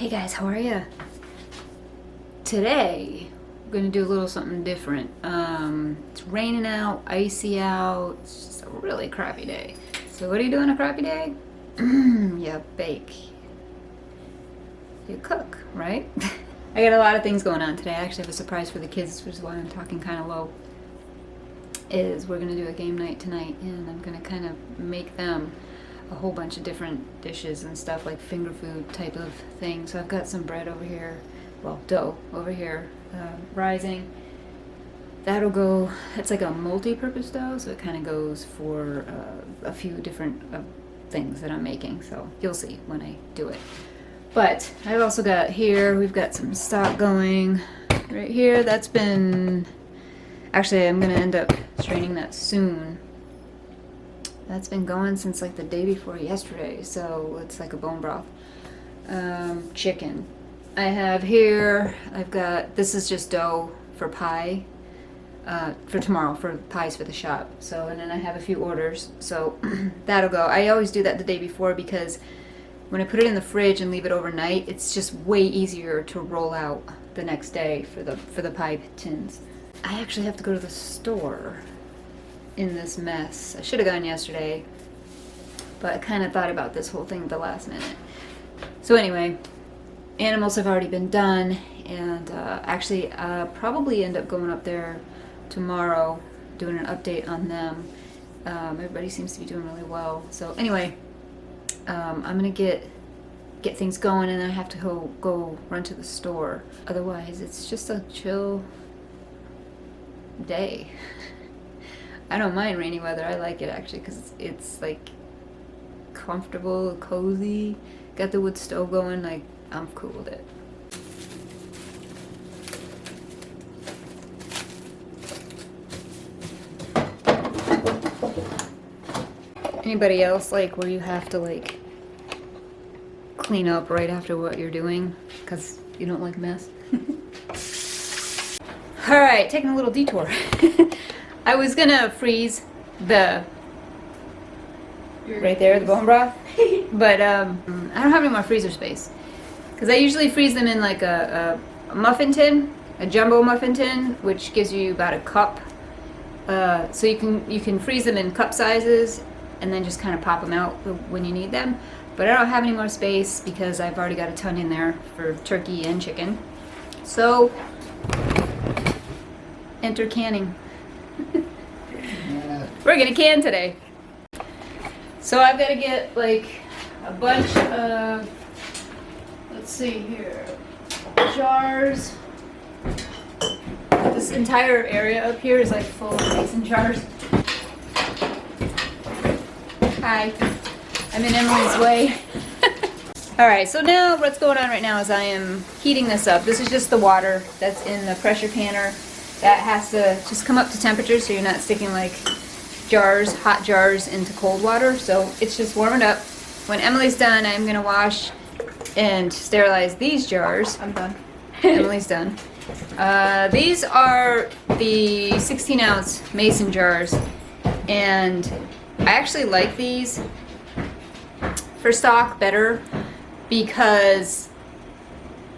Hey guys, how are ya? Today, we're gonna do a little something different. It's raining out, icy out, it's just a really crappy day. So what do you do on a crappy day? You bake. You cook, right? I got a lot of things going on today. I actually have a surprise for the kids, which is why I'm talking kind of low. We're gonna do a game night tonight, and I'm gonna kind of make them a whole bunch of different dishes and stuff, like finger food type of thing. So I've got some bread over here, well, dough over here, rising. That'll go, it's like a multi-purpose dough, so it kind of goes for a few different things that I'm making. So you'll see when I do it. But I've also got here, we've got some stock going right here. That's been, actually I'm gonna end up straining that soon. That's been going since like the day before yesterday, so it's like a bone broth. Chicken. I have here, I've got, this is just dough for pie, for tomorrow, for pies for the shop. So, and then I have a few orders, so that'll go. I always do that the day before because when I put it in the fridge and leave it overnight, it's just way easier to roll out the next day for the pie tins. I actually have to go to the store in this mess. I should have gone yesterday, but I kind of thought about this whole thing at the last minute. So anyway, animals have already been done, and actually probably end up going up there tomorrow, doing an update on them. Everybody seems to be doing really well. So anyway, I'm gonna get things going, and then I have to go run to the store. Otherwise, it's just a chill day. I don't mind rainy weather. I like it actually because it's like comfortable, cozy. Got the wood stove going. Like, I'm cool with it. Anybody else like where you have to like clean up right after what you're doing because you don't like mess? All right, taking a little detour. I was gonna freeze the right there, the bone broth, but I don't have any more freezer space because I usually freeze them in like a muffin tin, a jumbo muffin tin, which gives you about a cup. So you can freeze them in cup sizes and then just kind of pop them out when you need them. But I don't have any more space because I've already got a ton in there for turkey and chicken. So enter canning. We're gonna can today. So I've got to get like a bunch of, let's see here, jars. This entire area up here is like full of mason jars. Hi, I'm in Emily's way. Alright, so now what's going on right now is I am heating this up. This is just the water that's in the pressure canner. That has to just come up to temperature so you're not sticking like jars, hot jars into cold water. So it's just warming up. When Emily's done, I'm gonna wash and sterilize these jars. I'm done. Emily's done. These are the 16-ounce mason jars, and I actually like these for stock better because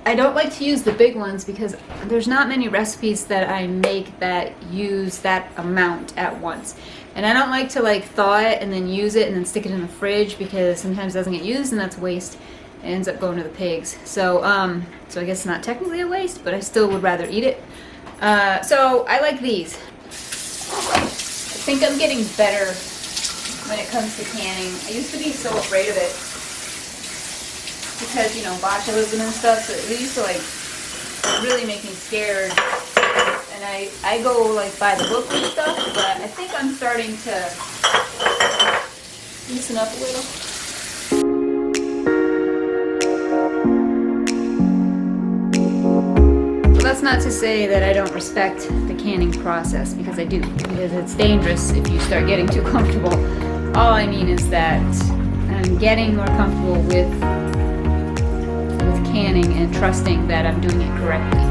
I don't like to use the big ones because there's not many recipes that I make that use that amount at once. And I don't like to like thaw it and then use it and then stick it in the fridge because sometimes it doesn't get used and that's waste. It ends up going to the pigs. So so I guess it's not technically a waste, but I still would rather eat it. So I like these. I think I'm getting better when it comes to canning. I used to be so afraid of it because, you know, botulism and stuff, so it used to like really make me scared. And I go like by the book and stuff, but I think I'm starting to loosen up a little. Well, that's not to say that I don't respect the canning process, because I do, because it's dangerous if you start getting too comfortable. All I mean is that I'm getting more comfortable with canning and trusting that I'm doing it correctly.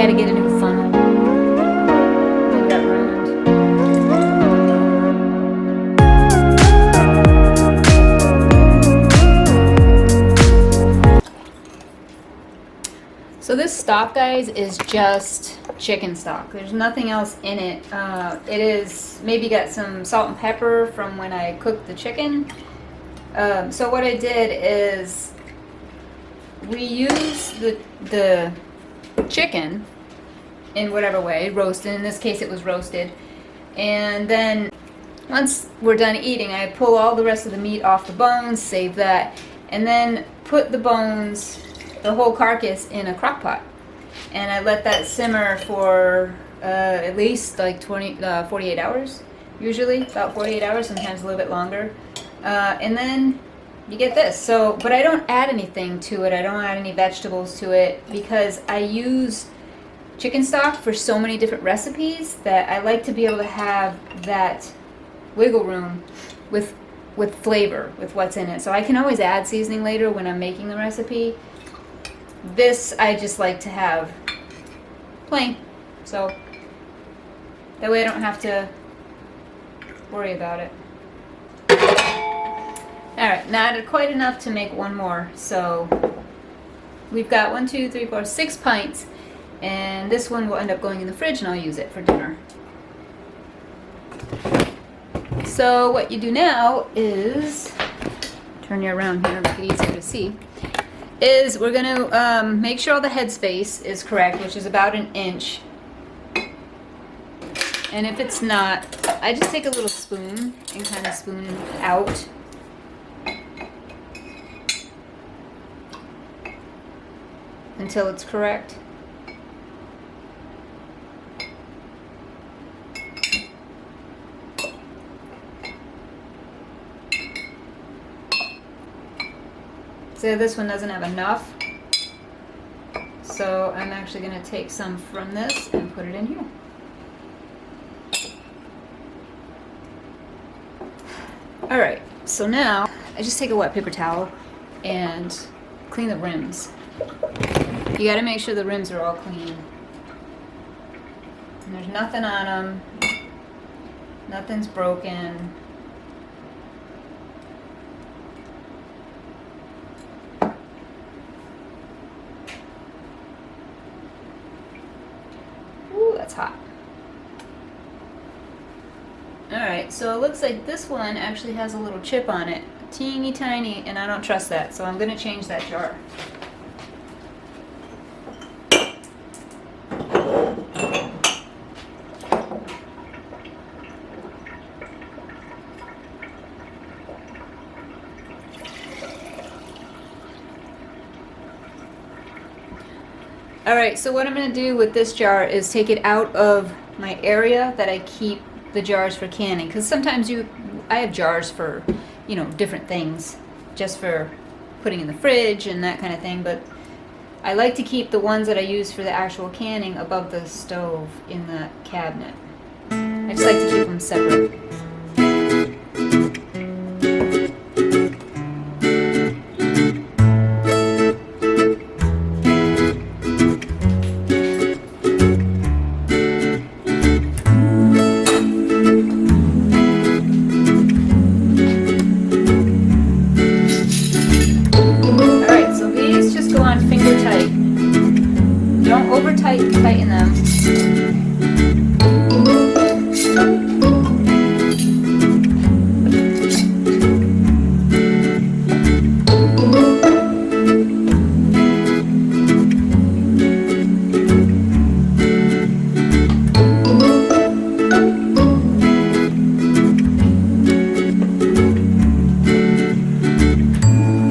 gotta get a new funnel. Make that round. So this stock, guys, is just chicken stock. There's nothing else in it. It is maybe got some salt and pepper from when I cooked the chicken. So what I did is reuse the chicken in whatever way, roasted. In this case, it was roasted. And then once we're done eating, I pull all the rest of the meat off the bones, save that, and then put the bones, the whole carcass, in a crock pot. And I let that simmer for at least like 48 hours, usually about 48 hours, sometimes a little bit longer. And then you get this. So, but I don't add anything to it. I don't add any vegetables to it because I use chicken stock for so many different recipes that I like to be able to have that wiggle room with flavor, with what's in it. So I can always add seasoning later when I'm making the recipe. This I just like to have plain, so that way I don't have to worry about it. Alright, not quite enough to make one more, so we've got 1, 2, 3, 4, 6 pints, and this one will end up going in the fridge and I'll use it for dinner. So what you do now is, turn you around here, make it easier to see, is we're going to make sure all the head space is correct, which is about 1 inch. And if it's not, I just take a little spoon and kind of spoon out. Until it's correct. So this one doesn't have enough, so I'm actually going to take some from this and put it in here. Alright, so now I just take a wet paper towel and clean the rims. You got to make sure the rims are all clean. And there's nothing on them, nothing's broken. That's hot. Alright, so it looks like this one actually has a little chip on it. Teeny tiny, and I don't trust that, so I'm going to change that jar. Alright, so what I'm going to do with this jar is take it out of my area that I keep the jars for canning. Because sometimes I have jars for, you know, different things. Just for putting in the fridge and that kind of thing. But I like to keep the ones that I use for the actual canning above the stove in the cabinet. I just like to keep them separate. Don't over tighten them.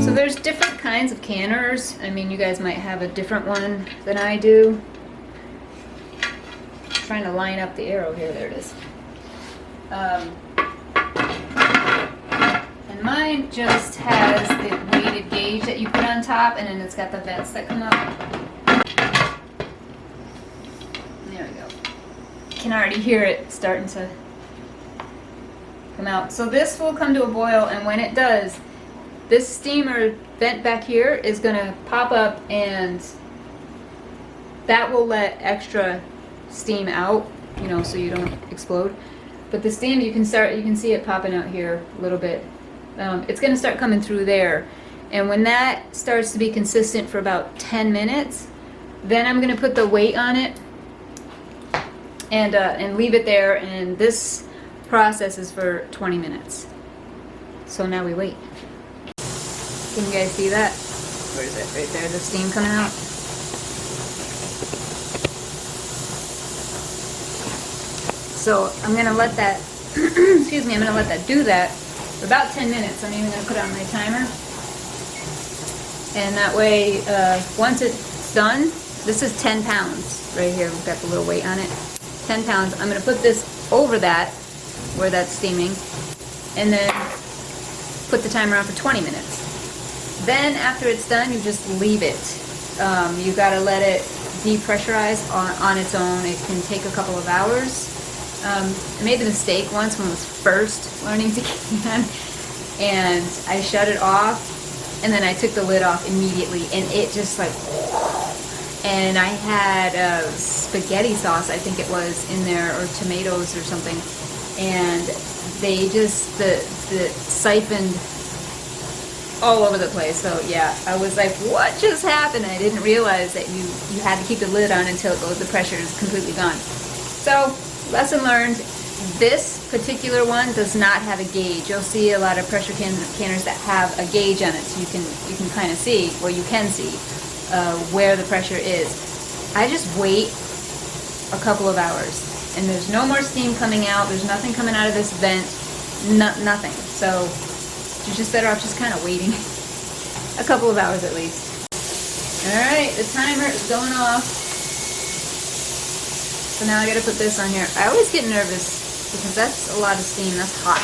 So there's different kinds of canners. I mean, you guys might have a different one than I do. Trying to line up the arrow here. There it is. And mine just has the weighted gauge that you put on top, and then it's got the vents that come up. There we go. You can already hear it starting to come out. So this will come to a boil, and when it does, this steamer vent back here is going to pop up and that will let extra steam out, you know, so you don't explode. But the steam, you can see it popping out here a little bit. It's going to start coming through there. And when that starts to be consistent for about 10 minutes, then I'm going to put the weight on it and leave it there. And this process is for 20 minutes. So now we wait. Can you guys see that? Where is it? Right there, the steam coming out. So I'm going to let that, excuse me, I'm going to let that do that for about 10 minutes. I'm even going to put it on my timer. And that way, once it's done, this is 10 pounds right here. We've got the little weight on it. 10 pounds. I'm going to put this over that, where that's steaming, and then put the timer on for 20 minutes. Then after it's done, you just leave it. You got to let it depressurize on its own. It can take a couple of hours. I made the mistake once when I was first learning to can, and I shut it off, and then I took the lid off immediately, and it just like, and I had spaghetti sauce, I think it was, in there, or tomatoes or something, and they just, the siphoned all over the place. So yeah, I was like, what just happened? I didn't realize that you had to keep the lid on until the pressure is completely gone. So, lesson learned. This particular one does not have a gauge. You'll see a lot of pressure canners that have a gauge on it, so you can kind of see, or you can see where the pressure is. I just wait a couple of hours, and there's no more steam coming out. There's nothing coming out of this vent. Nothing. So you're just better off just kind of waiting a couple of hours at least. All right, the timer is going off. So now I gotta put this on here. I always get nervous because that's a lot of steam. That's hot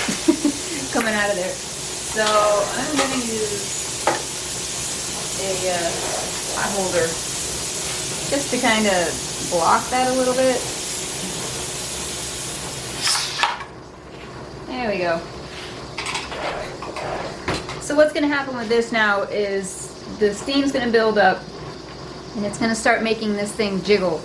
coming out of there. So I'm gonna use a pot holder just to kind of block that a little bit. There we go. So what's gonna happen with this now is the steam's gonna build up, and it's gonna start making this thing jiggle.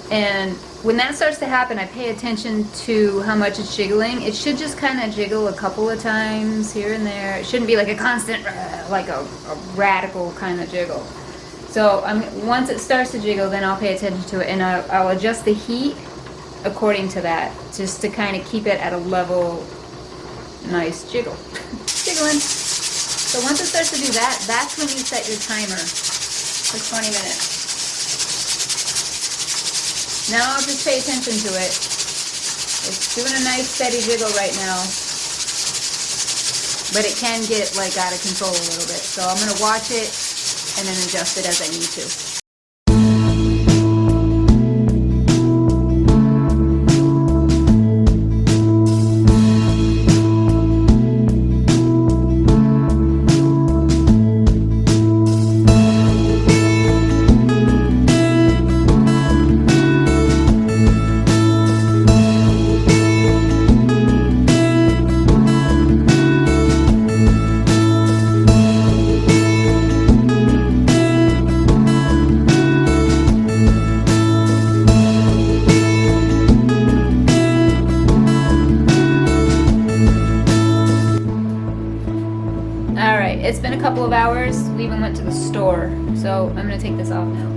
And when that starts to happen, I pay attention to how much it's jiggling. It should just kind of jiggle a couple of times here and there. It shouldn't be like a constant, like a radical kind of jiggle. So once it starts to jiggle, then I'll pay attention to it, and I'll adjust the heat according to that, just to kind of keep it at a level, nice jiggle. Jiggling. So once it starts to do that, that's when you set your timer for 20 minutes. Now I'll just pay attention to it. It's doing a nice steady jiggle right now, but it can get like out of control a little bit. So I'm going to watch it and then adjust it as I need to. It's been a couple of hours. We even went to the store. So I'm going to take this off now.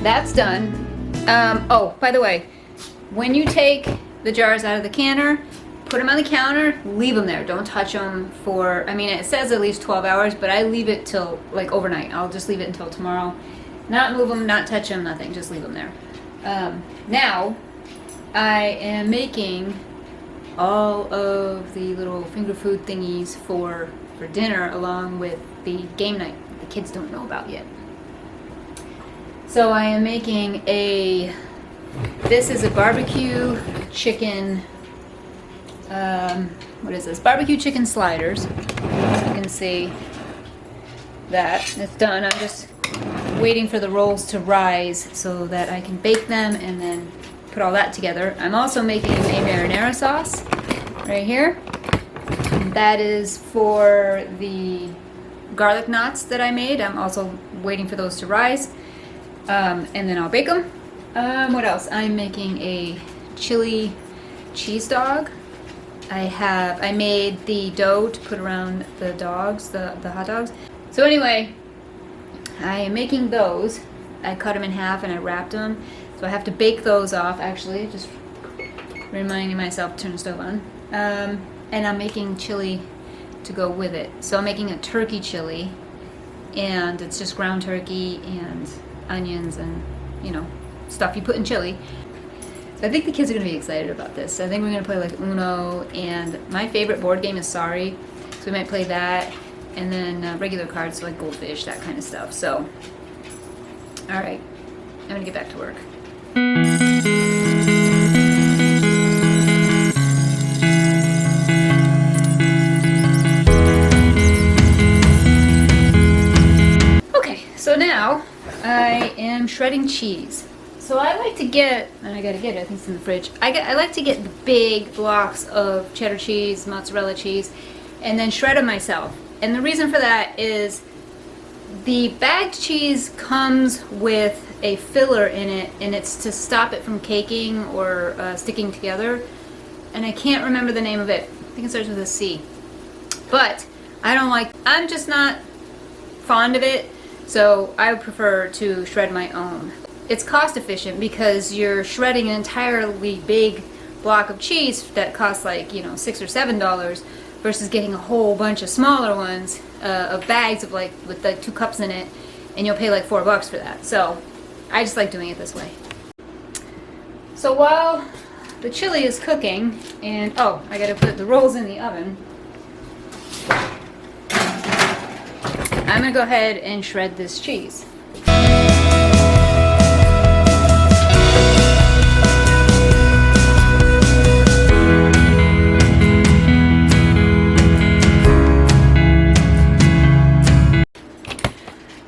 That's done. Oh, by the way, when you take the jars out of the canner, put them on the counter, leave them there. Don't touch them for, I mean, it says at least 12 hours, but I leave it till like overnight. I'll just leave it until tomorrow. Not move them, not touch them, nothing. Just leave them there. Now, I am making all of the little finger food thingies for dinner, along with the game night the kids don't know about yet. So I am making this is a barbecue chicken, what is this? Barbecue chicken sliders. So you can see that it's done. I'm just waiting for the rolls to rise so that I can bake them and then put all that together. I'm also making a marinara sauce right here. And that is for the garlic knots that I made. I'm also waiting for those to rise. And then I'll bake them. What else? I'm making a chili cheese dog. I made the dough to put around the dogs, the hot dogs. So anyway, I am making those. I cut them in half and I wrapped them. So I have to bake those off, actually, just reminding myself to turn the stove on. And I'm making chili to go with it. So I'm making a turkey chili, and it's just ground turkey and onions and, you know, stuff you put in chili. So I think the kids are going to be excited about this. I think we're going to play like Uno, and my favorite board game is Sorry. So we might play that, and then regular cards, so like Goldfish, that kind of stuff. So, alright, I'm going to get back to work. Okay, so now I am shredding cheese. So I like to get, and I gotta get it, I think it's in the fridge. I like to get the big blocks of cheddar cheese, mozzarella cheese, and then shred them myself. And the reason for that is the bagged cheese comes with a filler in it, and it's to stop it from caking or sticking together. And I can't remember the name of it. I think it starts with a C. But I'm just not fond of it, so I would prefer to shred my own. It's cost efficient because you're shredding an entirely big block of cheese that costs like, $6 or $7 versus getting a whole bunch of smaller ones of bags of like with like 2 cups in it, and you'll pay like $4 for that. So I just like doing it this way. So while the chili is cooking, and I gotta put the rolls in the oven, I'm gonna go ahead and shred this cheese.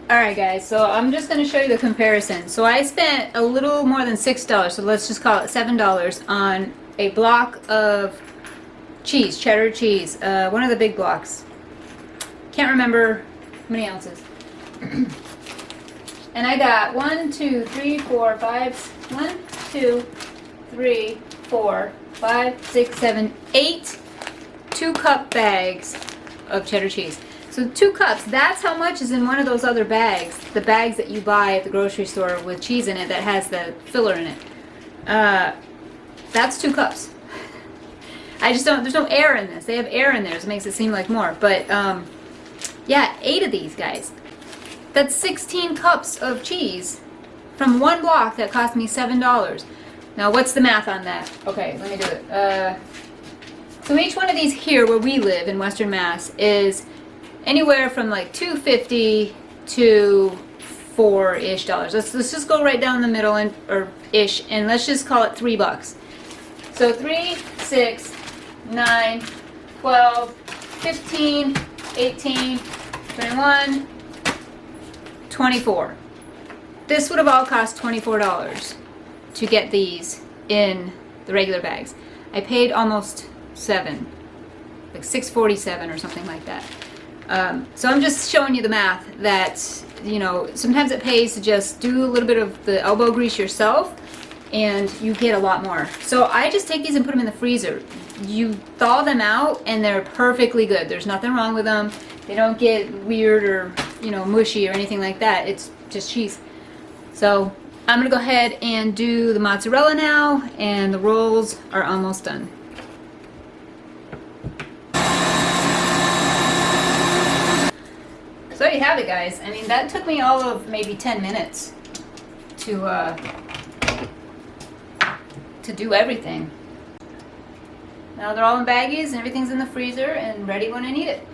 Alright guys, so I'm just going to show you the comparison. So I spent a little more than $6, so let's just call it $7 on a block of cheese, cheddar cheese, one of the big blocks. Can't remember how many ounces. And I got 1, 2, 3, 4, 5, 1, 2, 3, 4, 5, 6, 7, 8 2-cup bags of cheddar cheese. So 2 cups, that's how much is in one of those other bags. The bags that you buy at the grocery store with cheese in it that has the filler in it. That's 2 cups. There's no air in this. They have air in there, so it makes it seem like more. But, yeah, 8 of these guys. That's 16 cups of cheese from one block that cost me $7. Now, what's the math on that? Okay, let me do it. So each one of these here, where we live in Western Mass, is anywhere from like $2.50 to $4-ish. Let's just go right down the middle or ish, and let's just call it $3. So 3, 6, 9, 12, 15, 18, 21, 24. This would have all cost $24 to get these in the regular bags. I paid almost $7, like $6.47 or something like that. So I'm just showing you the math that, sometimes it pays to just do a little bit of the elbow grease yourself, and you get a lot more. So I just take these and put them in the freezer. You thaw them out, and they're perfectly good. There's nothing wrong with them. They don't get weird or, mushy or anything like that. It's just cheese. So I'm going to go ahead and do the mozzarella now, and the rolls are almost done. So there you have it, guys. I mean, that took me all of maybe 10 minutes to do everything. Now they're all in baggies and everything's in the freezer and ready when I need it.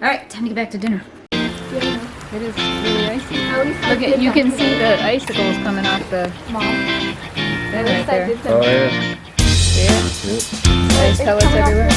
Alright, time to get back to dinner. It is really icy. Look at, you can see the icicles coming off the thing right there. Oh yeah. See it? Ice pellets everywhere.